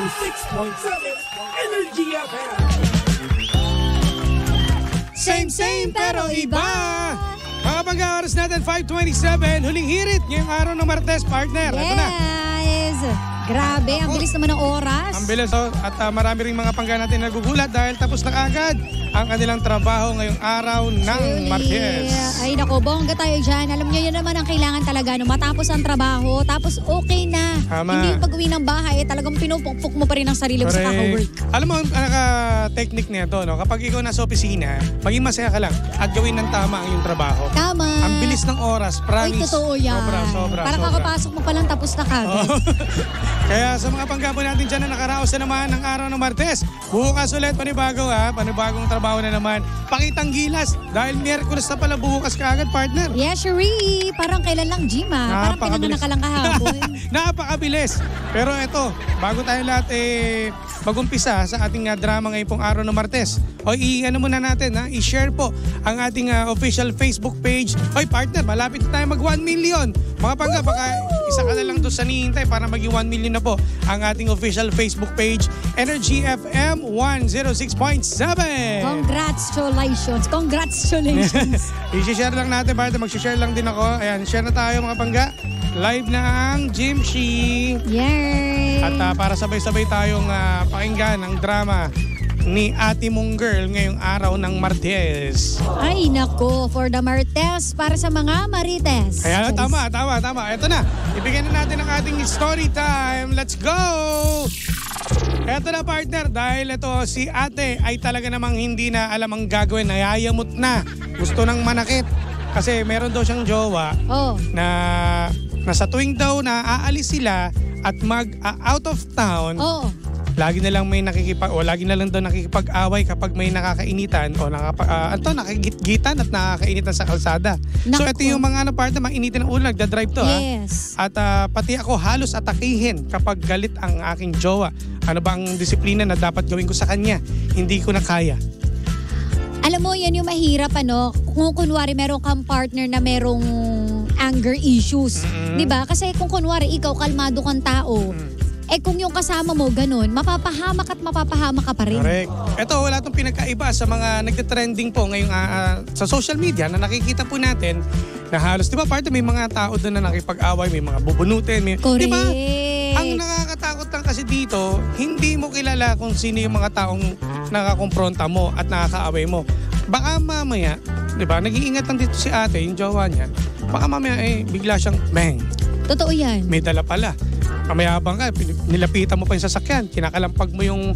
106.7 Energy FM. Same pero iba. Mga pagka-oras natin, 5:27. Huling hirit ngayong araw ng Martes, partner. Ito na. Yes. Grabe, ang bilis naman ng oras. Ang bilis, at marami ring mga pangga natin nagugulat dahil tapos na agad ang kanilang trabaho ngayong araw ng Martes. Ay nako, bongga tayo dyan. Alam nyo, yun naman ang kailangan talaga. No? Matapos ang trabaho, tapos okay na. Tama. Hindi yung pag-uwi ng bahay, talagang pinupukpuk mo pa rin ang sarili mo sa kaka-work. Alam mo, ang naka-technique nito, no? Kapag ikaw nasa opisina, maging masaya ka lang at gawin ng tama ang iyong trabaho. Tama. Ang bilis ng oras, promise. Ay, totoo yan. Sobra. Para kakapasok mo pa lang, tapos na kagad. Kaya sa mga panggapo natin dyan na nakaraos na naman ng araw ng Martes, bukas ulit panibagong trabaho na naman. Pakitang gilas dahil Miyerkules na pala bukas kaagad, partner. Yes, Sheree. Parang kailan lang, Jim, Parang pinanganak ka lang kahapon. Napakabilis. Pero eto, bago tayo lahat mag-umpisa sa ating drama ngayong pong araw ng Martes, i-ano muna natin, i-share po ang ating official Facebook page. Hoy, partner, malapit na tayo mag 1 million. Mga pangga, baka isa ka na lang doon sa nihintay para maging 1 million na po ang ating official Facebook page, Energy FM 106.7. Congratulations. I-share lang natin, partner. Mag-share lang din ako. Ayan, share na tayo mga pangga. Live na ang Jimshi. Yay! At para sabay-sabay tayong pakinggan ang drama ni Ate Mong Girl ngayong araw ng Martes. Ay nako, for the Martes, para sa mga Marites. Ayan, tama. Ito na, ibigay na natin ang ating story time. Let's go! Eto na, partner, dahil ito si ate ay talaga namang hindi na alam ang gagawin. Nayayamot na. Gusto nang manakit. Kasi meron daw siyang jowa na sa tuwing daw na aalis sila at out of town, lagi na lang lagi na lang daw nakikipag-away kapag may nakakainitan o nakikitgitan at nakakainitan sa kalsada. Naku. So ito yung mga partner, mainitin ng ulo, nagdadrive to. Yes. At pati ako halos atakihin kapag galit ang aking jowa. Ano ba ang disiplina na dapat gawin ko sa kanya? Hindi ko na kaya. Alam mo, yan yung mahirap, kung kunwari meron kang partner na merong anger issues. Diba? Kasi kung kunwari ikaw kalmado kang tao, kung yung kasama mo ganun, mapapahamak ka pa rin. Correct. Ito, wala itong pinagkaiba sa mga nagte-trending po ngayong sa social media na nakikita po natin na halos, di ba, partner, may mga tao doon na nakipag-away, may mga bubunutin. Correct. Di ba? Ang nakakatakot lang kasi dito, hindi mo kilala kung sino yung mga taong nakakompronta mo at nakakaaway mo. Baka mamaya, di ba, nag-iingat lang dito si ate, yung jowa niya. Baka mamaya bigla siyang bang. Totoo yan. May dala pala. Kamayabang ka, nilapitan mo pa yung sasakyan, kinakalampag mo yung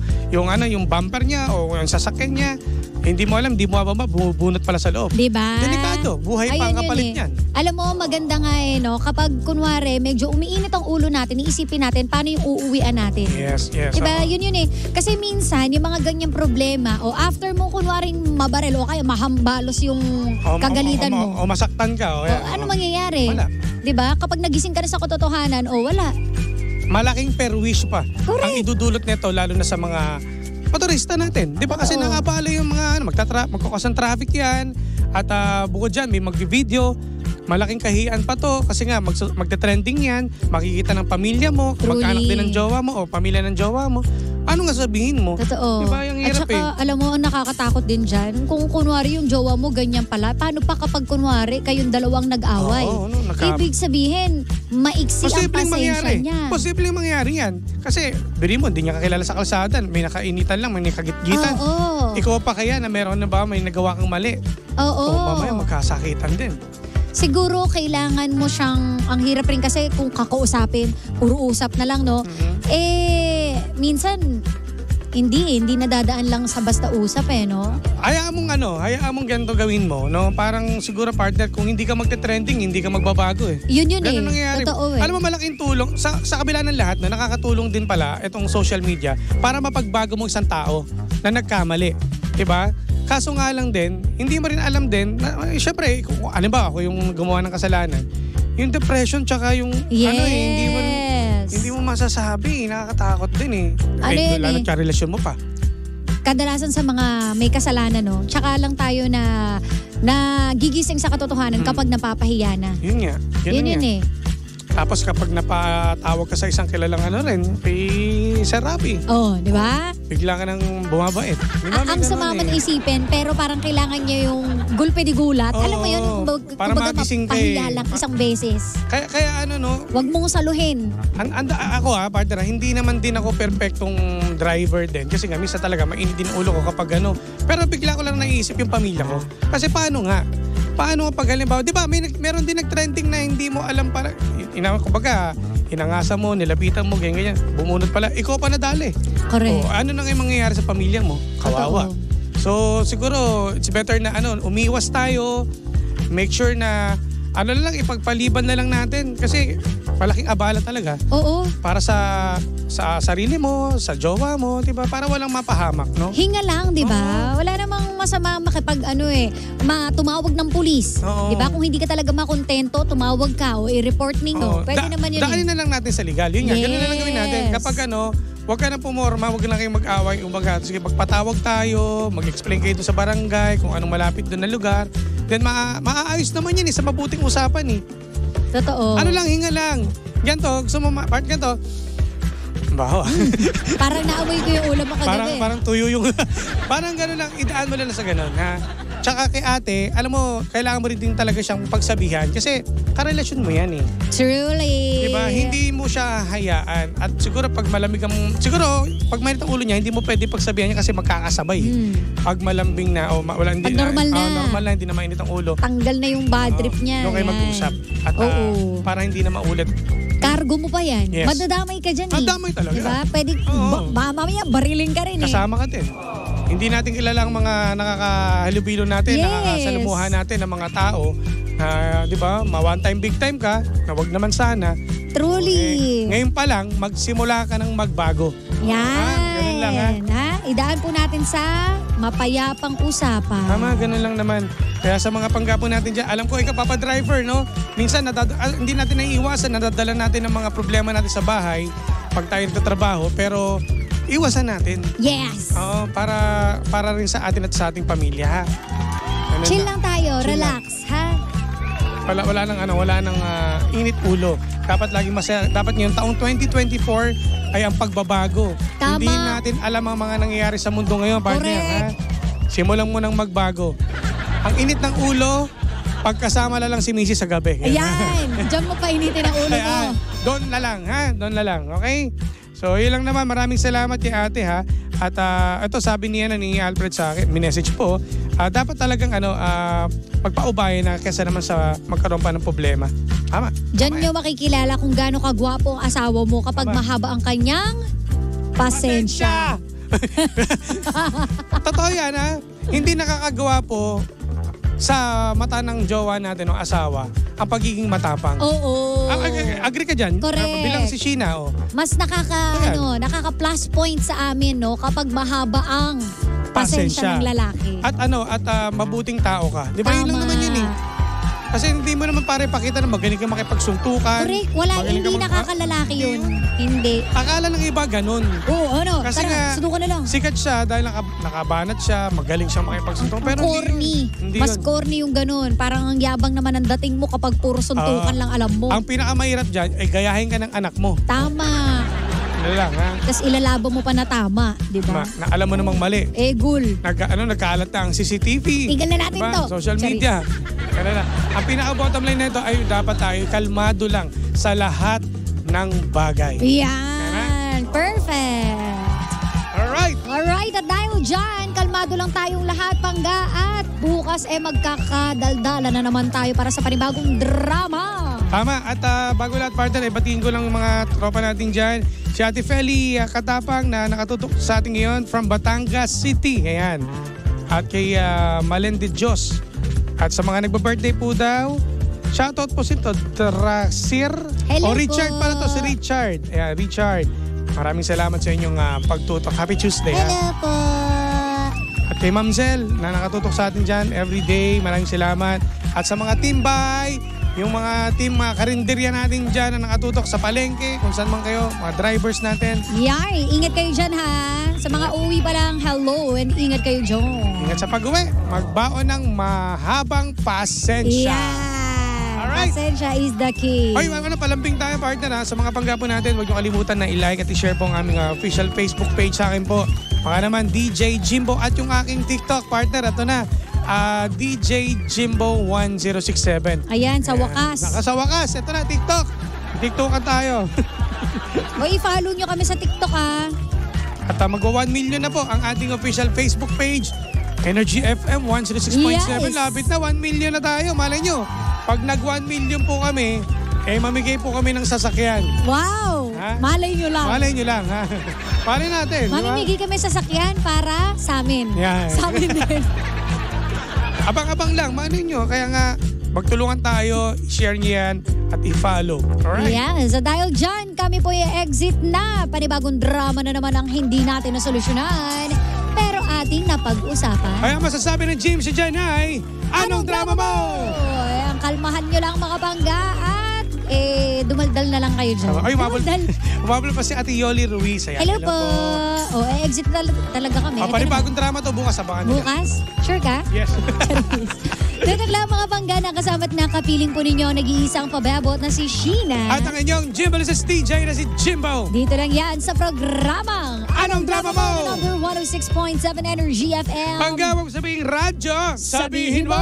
bumper niya o yung sasakyan niya. Hindi mo alam, hindi mo mababa, bubunot pala sa loob. Diba? Delikado, buhay pa ang kapalit niyan. Alam mo, maganda nga kapag kunwari medyo umiinit ang ulo natin, iisipin natin paano yung uuwian natin. Yes. Diba? Yun Kasi minsan, yung mga ganyang problema, o after mo kunwaring mabarel o kaya mahambalos yung kagalitan mo. O masaktan ka. Ano mangyayari? Wala. Diba? Kapag nagising ka na sa katotohanan, wala. Malaking perwish pa ang idudulot nito, lalo na sa mga motorista natin. Di ba kasi nakabala yung mga magkakasang traffic yan at bukod dyan may mag-video. Malaking kahiyan pa to kasi nga magte-trending yan, makikita ng pamilya mo, mag-anak din ng jowa mo o pamilya ng jowa mo. Ano nga sabihin mo? Totoo. Diba yung hirap At saka, alam mo, ang nakakatakot din dyan, kung kunwari yung jowa mo ganyan pala, paano pa kapag kunwari kayong dalawang nag-away? Ibig sabihin, maiksi ang pasensya niya. Posibleng mangyari yan. Kasi, biri mo, hindi niya kakilala sa kalsada. May nakainitan lang, may nakagitgitan. Ikaw pa kaya na meron na ba may nagawa kang mali? O mamaya magkasakitan din. Siguro kailangan mo siyang, ang hirap rin kasi kung kakausapin, puro usap na lang, no? Minsan, hindi nadadaan lang sa basta usap, no? Hayaan mong ganito gawin mo, no? Parang siguro, partner, kung hindi ka magte-trending, hindi ka magbabago, Yun Ganun nangyayari. Totoo, Alam mo, malaking tulong, sa kabila ng lahat, no, nakakatulong din pala itong social media para mapagbago mo isang tao na nagkamali. Diba? Kaso nga lang din, hindi mo rin alam din, syempre, ako yung gumawa ng kasalanan, yung depression tsaka yung hindi mo masasabi, nakakatakot din lalo sa relasyon mo pa. Kadalasan sa mga may kasalanan, tsaka lang tayo na gigising sa katotohanan kapag napapahiya na. Yun nga. Yun. Tapos kapag napatawag ka sa isang kilalang kay Sir Rafi, Oh, di ba? bigla ka nang bumabait. Di ba, may Ang sama ganun man isipin, pero parang kailangan niya yung gulpe di gulat. Oo, Alam mo yun, para kumbaga magising ka mapahiya eh. lang isang beses. Kaya Huwag mong saluhin. Ako partner, hindi naman din ako perfectong driver din. Kasi nga, minsan talaga, mainit din ulo ko kapag Pero bigla ko lang naisip yung pamilya ko. Kasi paano nga pag halimbawa, di ba, meron din nag-trending na hindi mo alam para, kumbaga, inangasa mo, nilapitan mo, ganyan, bumunot pala, ikaw pa nadali. Correct. Ano na nga yung mangyayari sa pamilya mo? Kawawa. Totoo. So, siguro, it's better na umiwas tayo, make sure na, ipagpaliban na lang natin. Kasi, malaking abala talaga. Oo. Para sa sarili mo, sa jowa mo, di ba? Para walang mapahamak, no? Hinga lang, di ba? Wala namang masama makipag tumawag ng pulis. Oo. Di ba? Kung hindi ka talaga makontento, tumawag ka o i-report ninyo. Pwede naman yun. Daanin na lang natin sa legal. Yun nga, ganun na lang gawin natin. Kapag huwag ka na pumorma, huwag lang kayong mag-away. Sige, magpatawag tayo, mag-explain kayo doon sa barangay, kung anong malapit doon na lugar. Then maaayos naman yan sa mabuting usapan eh. Totoo. Hinga lang. Ganto, gusto mo part ganto. Baho. Parang naamoy ko yung ulam mo kagabi. Parang tuyo yung... parang gano'n lang, idaan mo lang sa gano'n, ha? Tsaka kay ate, alam mo, kailangan mo rin din talaga siyang pagsabihan kasi karelasyon mo yan eh. Truly. Diba? Hindi mo siya hayaan. At siguro pag malamig ang... Siguro, pag mainit ang ulo niya, hindi mo pwede pagsabihan niya kasi magkakasabay. Pag malambing na, pag normal na. Normal na, hindi na mainit ang ulo. Tanggal na yung bad trip niya. Doon kayo Yan. mag-usap. At para hindi na maulit. Cargo mo pa yan. Yes. Madadamay ka dyan eh. Madamay talaga. Diba? Pwede, mamaya bariling ka rin eh. Kasama ka din. Hindi natin kilala ang mga nakakahalubilo natin, Yes. nakakasalumuhan natin ng mga tao. Di ba? One time, big time ka, na wag naman sana. Truly. Ngayon pa lang, magsimula ka ng magbago. Yan. Ganun lang ha. Idaan po natin sa mapayapang usapan. Tama, ganun lang naman. Kaya sa mga panggapo natin dyan, alam ko ikaw driver, no? Minsan hindi natin naiiwasan, nadadala natin ang mga problema natin sa bahay pag tayo nagtatrabaho, pero iwasan natin. Yes. Oo, para rin sa atin at sa ating pamilya, ha? Ganun Chill lang tayo, Chill relax, ha? Wala nang init ulo. Dapat laging masaya. Dapat ngayong taong 2024 ay ang pagbabago. Tama. Hindi natin alam ang mga nangyayari sa mundo ngayon, partner. Ha? Simulan mo nang magbago. Ang init ng ulo, pagkasama na lang si Missy sa gabi. Ayan, diyan mo painitin ang ulo mo. Doon na lang, ha? Doon na lang, okay? So, yun lang naman. Maraming salamat kay ate, ha? At ito, sabi niya ni Alfred sa akin, minessage po, dapat talagang pagpaubaya na kesa naman sa magkaroon pa ng problema. Tama. Diyan nyo makikilala kung gaano kagwapo ang asawa mo kapag mahaba ang kanyang pasensya. Totoo yan, ha? Hindi nakakagawa po sa mata ng jowa natin o asawa ang pagiging matapang. Oo. Agree ka dyan? Correct. Bilang si Sheena, Mas nakaka plus point sa amin, no, kapag mahaba ang pasensya ng lalaki. At mabuting tao ka. Di ba yun lang naman yun eh? Kasi hindi mo naman pakita na magaling ka makipagsuntukan. Correct. Hindi nakakalalaki yun. Hindi. Akala ng iba ganun. Oo, Kasi tara, sundukan na lang. Sikat siya dahil nakabanat siya, magaling siyang makipagsuntukan. Pero corny. Mas corny yung ganun. Parang ang yabang naman ang dating mo kapag puro suntukan lang alam mo. Ang pinakamahirap dyan ay gayahin ka ng anak mo. Tama. Ano lang, ha? Tapos ilalabo mo pa na tama, di ba? Na alam mo namang mali. Gul. Nagkaalat na ang CCTV. Tignan na natin to. Social media. Kaya na. Ang pinaka-bottom line nito ay dapat tayo kalmado lang sa lahat ng bagay. Yan. Perfect. Alright, at dahil dyan, kalmado lang tayong lahat, pangga, at bukas magkakadaldala na naman tayo para sa panibagong drama. Tama. At bago lahat, partner, batiin ko lang mga tropa natin dyan. Si Ate Feli Katapang na nakatutok sa atin ngayon from Batangas City. Ayan. At kay Malende Diyos. At sa mga nagba-birthday po daw, shoutout po si Drasir. Hello Richard po. pala to, si Richard. Ayan, Richard. Maraming salamat sa inyong pagtutok. Happy Tuesday. Hello po. At kay Ma'am Zell na nakatutok sa atin dyan everyday. Maraming salamat. At sa mga team bay, yung mga team, mga karinderya natin dyan na nakatutok sa palengke, kung saan man kayo, mga drivers natin. Yay, ingat kayo dyan ha. Sa mga uwi pa lang, hello and ingat kayo dyan. Ingat sa pag-uwi. Magbaon ng mahabang pasensya. Yan. Alright. Pasensya is the key. Ay, palambing tayo partner ha. Sa mga panggapo natin, huwag niyo kalimutan na i-like at i-share po ang aming official Facebook page sa akin po. Mga naman, DJ Jimbo at yung aking TikTok partner. Ito na, DJ Jimbo 1067. Ayan, sa wakas. Sa wakas, ito na, TikTok. TikTokan tayo. O, i-follow nyo kami sa TikTok At magwa 1 million na po ang ating official Facebook page. Energy FM 106.7. Yes. Lapit na, 1 million na tayo. Malay nyo, pag nag 1 million po kami, mamigay po kami ng sasakyan. Wow! Ha? Malay nyo lang. Malay nyo lang, ha? Malay natin. Mamimigay kami sasakyan para sa amin. Yeah. Sa amin din. Abang-abang lang, malay nyo. Kaya nga, magtulungan tayo, share nyo yan, at i-follow. Alright? Yan. So dahil dyan, kami po i-exit na. Panibagong drama na naman ang hindi natin nasolusyonan. Pero ating napag-usapan. Kaya masasabi ng James si Jen ay, anong drama mo? Ang kalmahan nyo lang mga bangga at dumaldal na lang kayo dyan. Ay, umabol pa si Ate Yoli Ruiz. Ayan, Hello po. Exit talaga kami. Panibagong drama to, bukas abangan nyo. Bukas? Sure ka? Yes. Tutok lang mga bangga na kasama't nakapiling po ninyo nag-iisang pababot na si Sheena. At ang inyong Jimbalist DJ na si Jimbo. Dito lang yan sa programang Anong Drama Mo? Number 106.7 Energy FM. Panggawang sabihing radyo, sabihin mo!